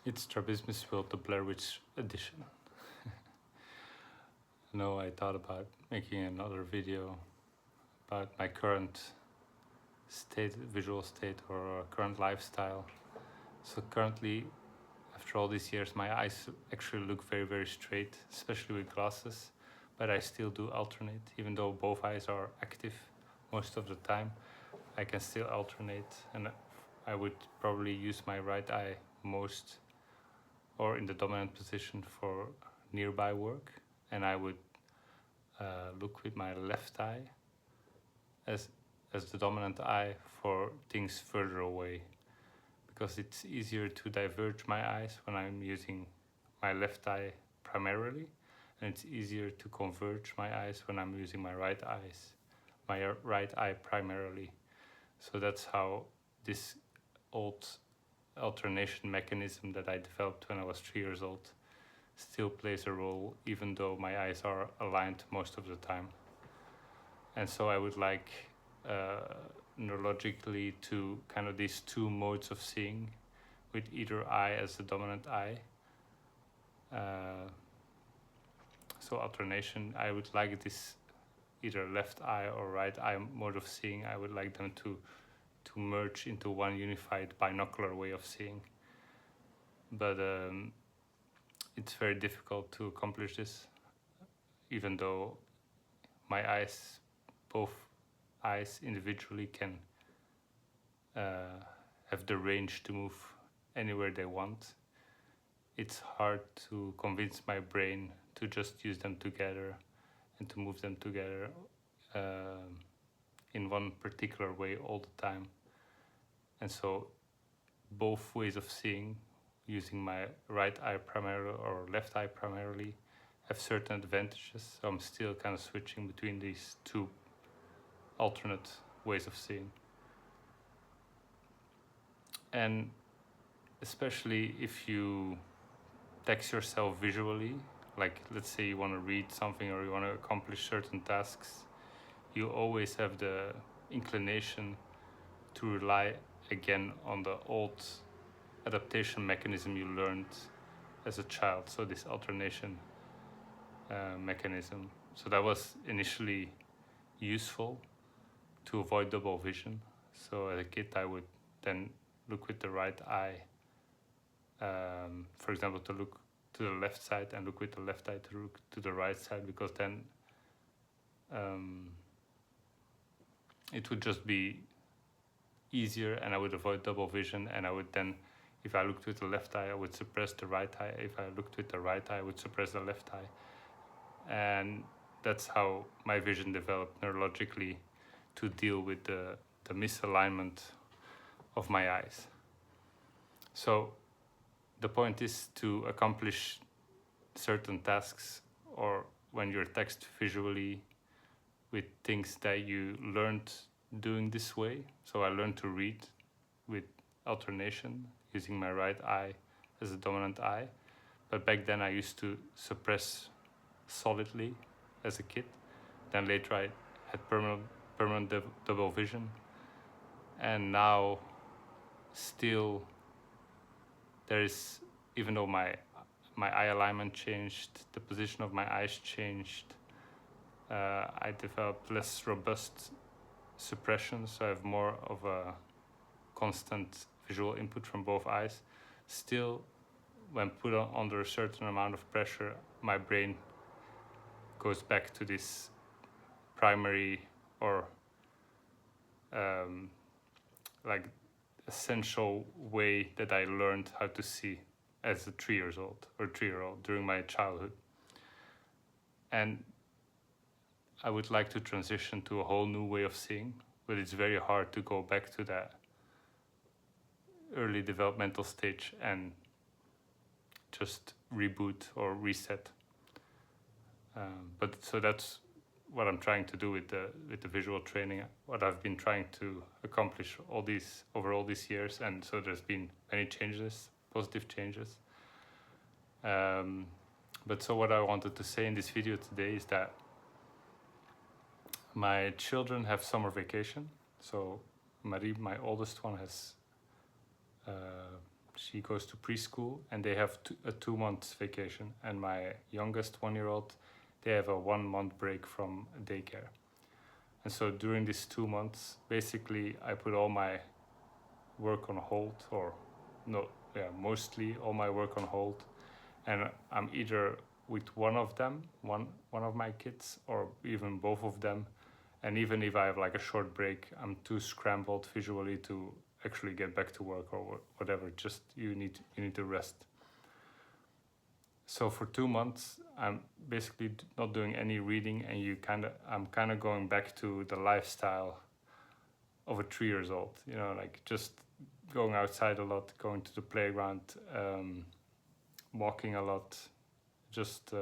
It's Strabismus built the Blair Witch edition. No, I thought about making another video about my current state, visual state, or current lifestyle. So currently, after all these years, my eyes actually look very, very straight, especially with glasses, but I still do alternate. Even though both eyes are active most of the time, I can still alternate, and I would probably use my right eye most or in the dominant position for nearby work, and I would look with my left eye as the dominant eye for things further away, because it's easier to diverge my eyes when I'm using my left eye primarily, and it's easier to converge my eyes when I'm using my right eye primarily. So that's how this old alternation mechanism that I developed when I was 3 years old still plays a role, even though my eyes are aligned most of the time. And so I would like neurologically to kind of these two modes of seeing, with either eye as the dominant eye. So alternation, I would like this either left eye or right eye mode of seeing. I would like them to merge into one unified binocular way of seeing. But it's very difficult to accomplish this, even though my eyes, both eyes individually, can have the range to move anywhere they want. It's hard to convince my brain to just use them together and to move them together in one particular way all the time. And so both ways of seeing, using my right eye primarily or left eye primarily, have certain advantages. So I'm still kind of switching between these two alternate ways of seeing. And especially if you text yourself visually, like let's say you want to read something or you want to accomplish certain tasks, you always have the inclination to rely again on the old adaptation mechanism you learned as a child, so this alternation mechanism. So that was initially useful to avoid double vision. So as a kid I would then look with the right eye, for example, to look to the left side, and look with the left eye to look to the right side, because then it would just be easier and I would avoid double vision, and I would then, if I looked with the left eye, I would suppress the right eye. If I looked with the right eye, I would suppress the left eye. And that's how my vision developed neurologically, to deal with the misalignment of my eyes. So the point is to accomplish certain tasks, or when you're text visually, with things that you learned doing this way. So I learned to read with alternation, using my right eye as a dominant eye. But back then I used to suppress solidly as a kid. Then later I had permanent double vision. And now still there is, even though my eye alignment changed, the position of my eyes changed, I developed less robust suppression, so I have more of a constant visual input from both eyes. Still, when put under a certain amount of pressure, my brain goes back to this primary or like essential way that I learned how to see as a 3-year-old during my childhood. And I would like to transition to a whole new way of seeing, but it's very hard to go back to that early developmental stage and just reboot or reset. But so that's what I'm trying to do with the visual training, what I've been trying to accomplish over all these years. And so there's been many changes, positive changes. But so what I wanted to say in this video today is that my children have summer vacation. So Marie, my oldest one, has she goes to preschool, and they have a 2 months vacation. And my youngest 1-year-old, they have a 1 month break from daycare. And so during these 2 months, basically, I put all my work on hold, or no, yeah, mostly all my work on hold, and I'm either with one of them, one of my kids, or even both of them. And even if I have like a short break, I'm too scrambled visually to actually get back to work or whatever. Just you need to rest. So for 2 months, I'm basically not doing any reading, and I'm kind of going back to the lifestyle of a 3 years old. Like just going outside a lot, going to the playground, walking a lot, just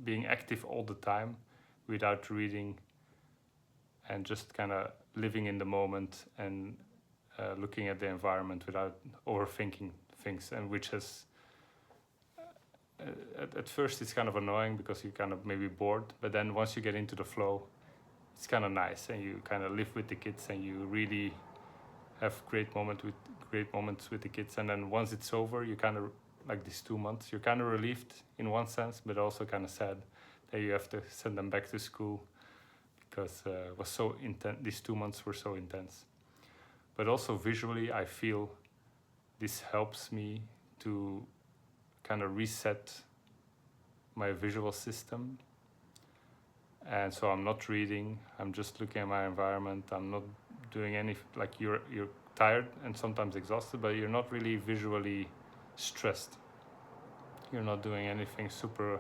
being active all the time without reading, and just kind of living in the moment and looking at the environment without overthinking things, and which has at first it's kind of annoying because you're kind of maybe bored, but then once you get into the flow, it's kind of nice, and you kind of live with the kids, and you really have great moments with the kids. And then once it's over, you kind of, like these 2 months, you're kind of relieved in one sense, but also kind of sad that you have to send them back to school, because it was so intense. These 2 months were so intense. But also visually, I feel this helps me to kind of reset my visual system. And so I'm not reading, I'm just looking at my environment. I'm not doing any, like you're tired and sometimes exhausted, but you're not really visually stressed. You're not doing anything super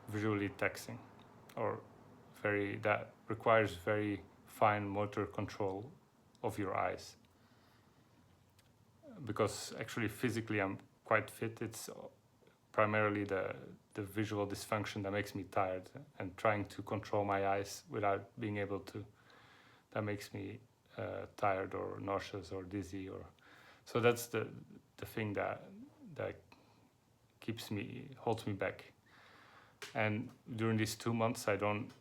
visually taxing or that requires very fine motor control of your eyes. Because actually physically I'm quite fit. It's primarily the visual dysfunction that makes me tired, and trying to control my eyes without being able to, that makes me tired or nauseous or dizzy. So that's the thing that holds me back. And during these 2 months, I don't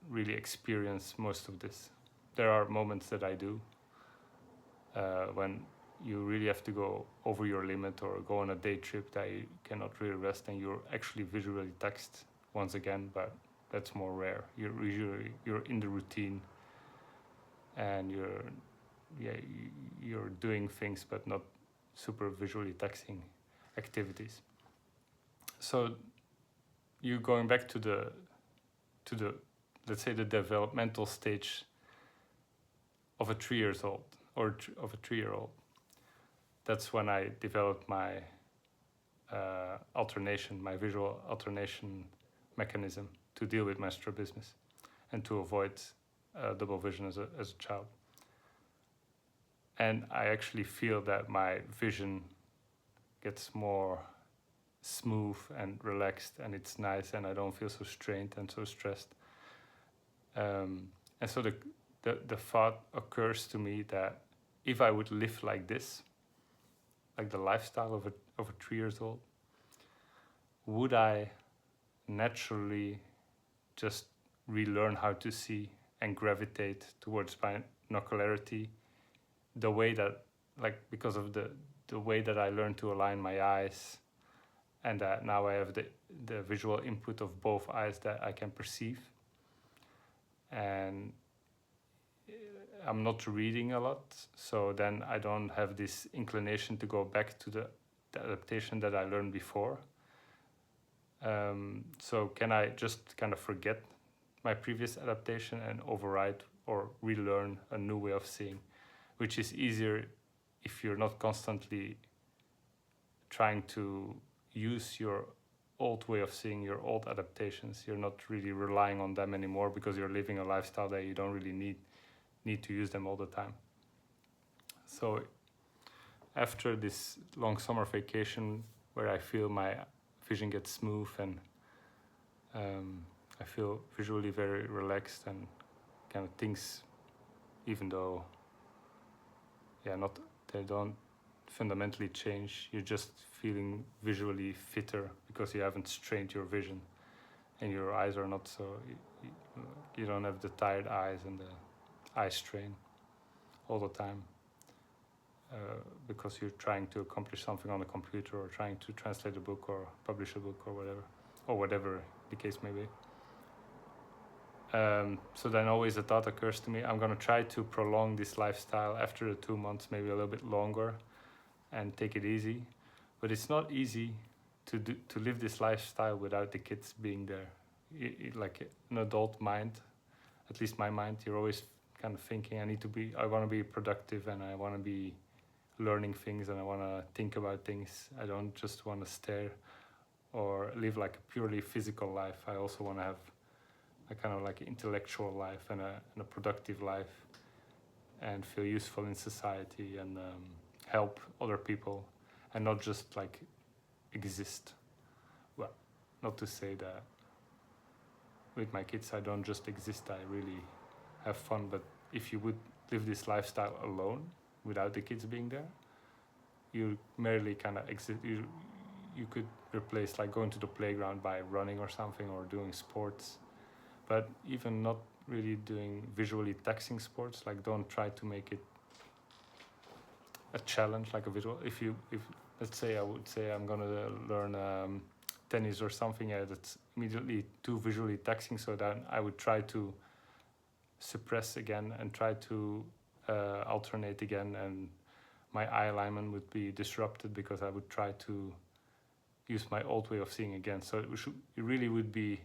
really experience most of this. There are moments that I do when you really have to go over your limit or go on a day trip that you cannot really rest, and you're actually visually taxed once again, but that's more rare. You're in the routine, and you're doing things, but not super visually taxing activities. So you're going back to the let's say the developmental stage of a 3-year-old or of a 3-year-old. That's when I developed my my visual alternation mechanism to deal with my strabismus and to avoid double vision as a child. And I actually feel that my vision gets more smooth and relaxed, and it's nice, and I don't feel so strained and so stressed. And so the thought occurs to me that if I would live like this, like the lifestyle of a 3-year-old, would I naturally just relearn how to see and gravitate towards binocularity the way that, like, because of the way that I learned to align my eyes, and that now I have the visual input of both eyes that I can perceive. And I'm not reading a lot, so then I don't have this inclination to go back to the adaptation that I learned before. So can I just kind of forget my previous adaptation and override or relearn a new way of seeing, which is easier if you're not constantly trying to use your old way of seeing, your old adaptations. You're not really relying on them anymore because you're living a lifestyle that you don't really need to use them all the time. So after this long summer vacation where I feel my vision gets smooth and I feel visually very relaxed and kind of things, even though they don't fundamentally change, you're just feeling visually fitter because you haven't strained your vision, and your eyes are not so, you don't have the tired eyes and the eye strain all the time. because you're trying to accomplish something on the computer or trying to translate a book or publish a book or whatever the case may be. So then always a thought occurs to me, I'm going to try to prolong this lifestyle after the 2 months, maybe a little bit longer, and take it easy. But it's not easy to live this lifestyle without the kids being there. Like an adult mind, at least my mind, you're always kind of thinking, I want to be productive, and I want to be learning things, and I want to think about things. I don't just want to stare or live like a purely physical life. I also want to have a kind of like intellectual life and a productive life, and feel useful in society, and help other people, and not just like exist. Well, not to say that with my kids I don't just exist, I really have fun, but if you would live this lifestyle alone without the kids being there, you merely kind of exist. You could replace like going to the playground by running or something, or doing sports, but even not really doing visually taxing sports. Like, don't try to make it a challenge, like a visual. If let's say I would say I'm gonna learn tennis or something, that's immediately too visually taxing, so then I would try to suppress again and try to alternate again, and my eye alignment would be disrupted because I would try to use my old way of seeing again. So it really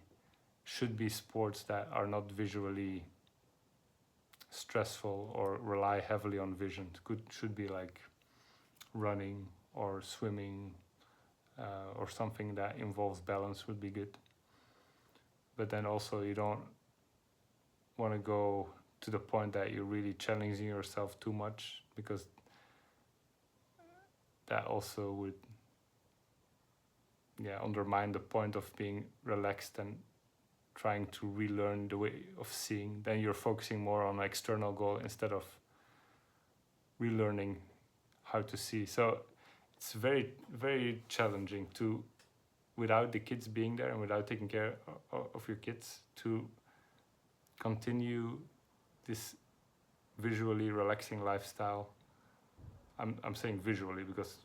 should be sports that are not visually stressful or rely heavily on vision. Should be like running or swimming, or something that involves balance would be good. But then also you don't want to go to the point that you're really challenging yourself too much, because that also would undermine the point of being relaxed and trying to relearn the way of seeing. Then you're focusing more on an external goal instead of relearning how to see. So it's very, very challenging to, without the kids being there and without taking care of your kids, to continue this visually relaxing lifestyle. I'm saying visually because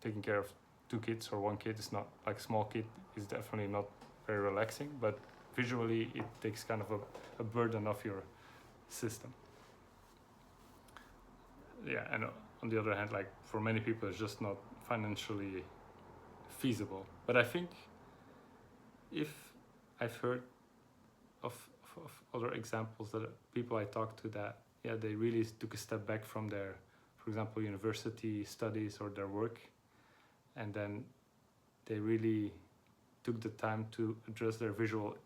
taking care of 2 kids or 1 kid is not, like, small kid is definitely not very relaxing, but visually it takes kind of a burden off your system. Yeah, and on the other hand, like, for many people it's just not financially feasible. But I think if I've heard of other examples that people I talked to that they really took a step back from their, for example, university studies or their work, and then they really took the time to address their visual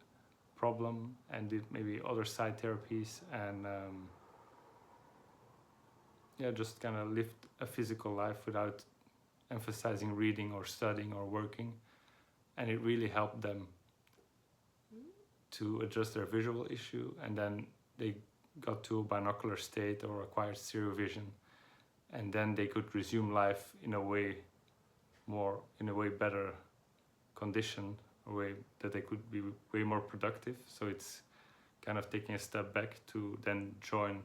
problem and did maybe other side therapies, and just kind of lived a physical life without emphasizing reading or studying or working, and it really helped them to address their visual issue. And then they got to a binocular state or acquired stereo vision, and then they could resume life in a way better condition, a way that they could be way more productive. So it's kind of taking a step back to then join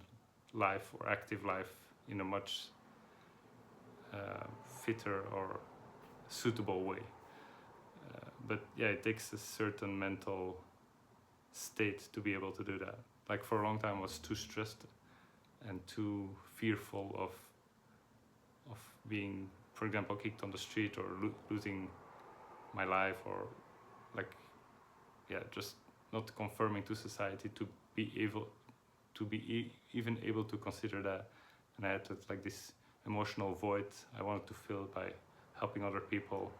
life or active life in a much fitter or suitable way. But it takes a certain mental state to be able to do that. Like, for a long time I was too stressed and too fearful of being, for example, kicked on the street or losing my life, or just not conforming to society, to be even able to consider that. And I had like this emotional void I wanted to fill by helping other people,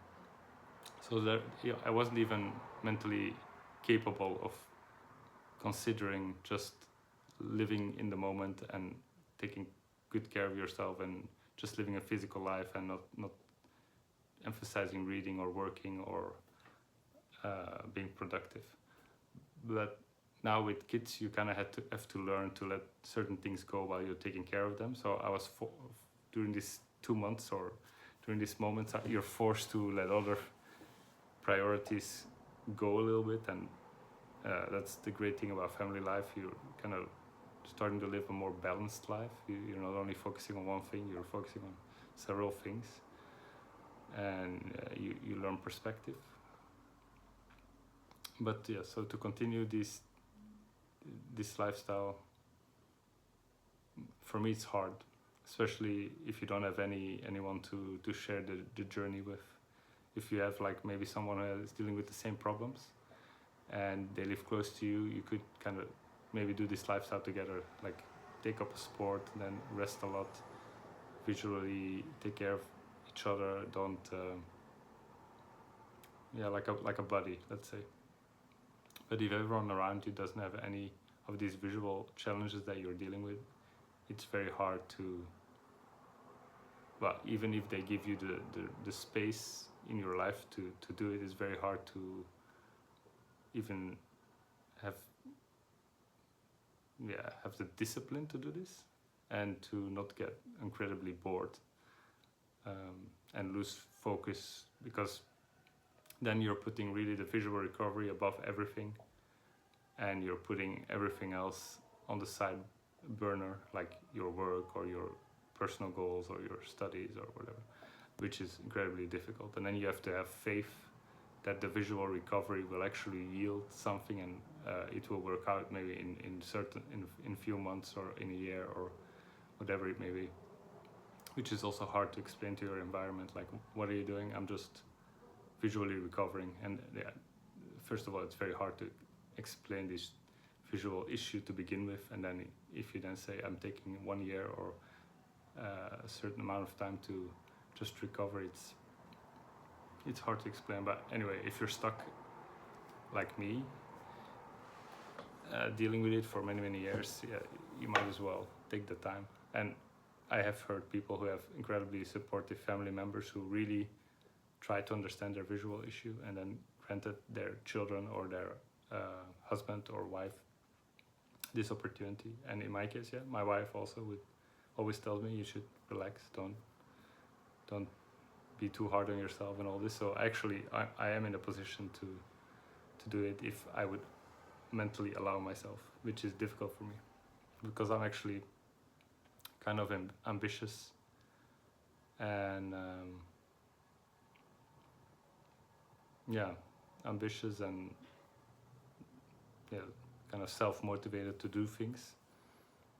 so that I wasn't even mentally capable of considering just living in the moment and taking good care of yourself and just living a physical life, and not emphasizing reading or working or being productive. But now with kids, you kind of have to learn to let certain things go while you're taking care of them. So I was during these 2 months, or during these moments, you're forced to let other priorities go a little bit, and that's the great thing about family life. You're kind of starting to live a more balanced life. You're not only focusing on one thing, you're focusing on several things, and you learn perspective. But yeah, so to continue this lifestyle, for me it's hard, especially if you don't have anyone to share the journey with. If you have like maybe someone who is dealing with the same problems and they live close to you, you could kind of maybe do this lifestyle together, like take up a sport, then rest a lot, visually take care of each other, don't like a buddy, let's say. But if everyone around you doesn't have any of these visual challenges that you're dealing with, it's very hard to, well, even if they give you the space in your life to do it, it's very hard to even have the discipline to do this, and to not get incredibly bored and lose focus, because then you're putting really the visual recovery above everything, and you're putting everything else on the side burner, like your work or your personal goals or your studies or whatever, which is incredibly difficult. And then you have to have faith that the visual recovery will actually yield something, and it will work out maybe in few months or in a year or whatever it may be, which is also hard to explain to your environment. Like, what are you doing? I'm just visually recovering. And yeah, first of all, it's very hard to explain this visual issue to begin with, and then if you then say I'm taking 1 year or a certain amount of time to just recover, it's hard to explain. But anyway, if you're stuck like me, dealing with it for many years, yeah, you might as well take the time. And I have heard people who have incredibly supportive family members who really try to understand their visual issue, and then granted their children or their husband or wife this opportunity. And in my case, yeah, my wife also would always tell me, you should relax, don't be too hard on yourself and all this. So actually I am in a position to do it if I would mentally allow myself, which is difficult for me because I'm actually kind of ambitious, and ambitious and kind of self-motivated to do things.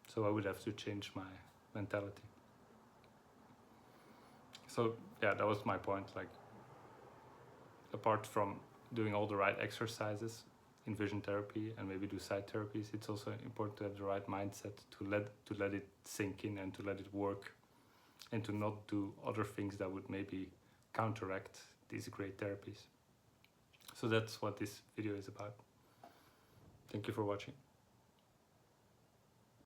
So I would have to change my mentality. So yeah, that was my point. Like, apart from doing all the right exercises in vision therapy and maybe do side therapies, it's also important to have the right mindset to let it sink in and to let it work, and to not do other things that would maybe counteract these great therapies. So that's what this video is about. Thank you for watching.